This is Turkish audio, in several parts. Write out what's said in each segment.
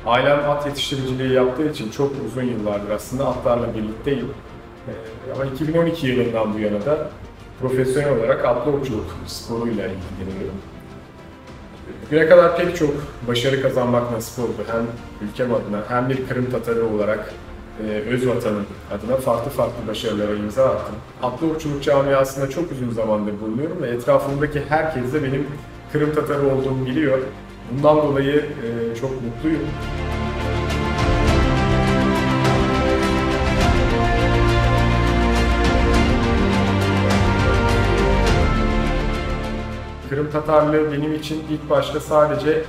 Ailem at yetiştiriciliği yaptığı için çok uzun yıllardır aslında atlarla birlikteyim. Ama 2012 yılından bu yana da profesyonel olarak atlı okçuluk sporuyla ilgileniyorum. Bugüne kadar pek çok başarı kazanmak nasip oldu. Hem ülkem adına hem bir Kırım Tatarı olarak öz vatanım adına farklı başarılara imza attım. Atlı okçuluk camiasında çok uzun zamandır bulunuyorum ve etrafımdaki herkes de benim Kırım Tatarı olduğumu biliyor. Bundan dolayı çok mutluyum. Kırım Tatarlığı benim için ilk başta sadece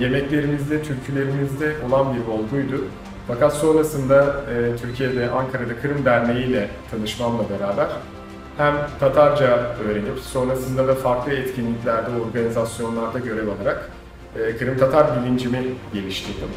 yemeklerimizde, türkülerimizde olan bir olguydu. Fakat sonrasında Türkiye'de, Ankara'da Kırım Derneği ile tanışmamla beraber hem Tatarca öğrenip sonrasında da farklı etkinliklerde, organizasyonlarda görev alarak Kırım Tatar bilincimi geliştirdim.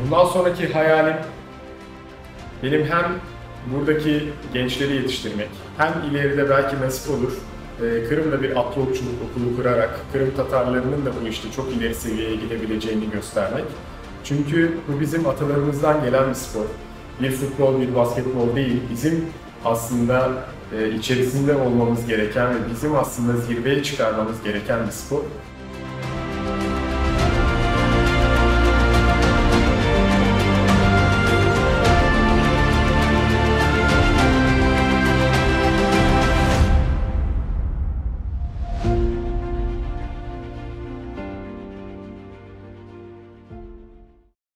Bundan sonraki hayalim benim hem buradaki gençleri yetiştirmek, hem ileride belki nasip olur Kırım'da bir atlı okçuluk okulu kurarak Kırım Tatarlarının da bu işte çok ileri seviyeye gidebileceğini göstermek. Çünkü bu bizim atalarımızdan gelen bir spor. Bir futbol, bir basketbol değil, bizim aslında içerisinde olmamız gereken ve bizim aslında zirveye çıkarmamız gereken bir spor.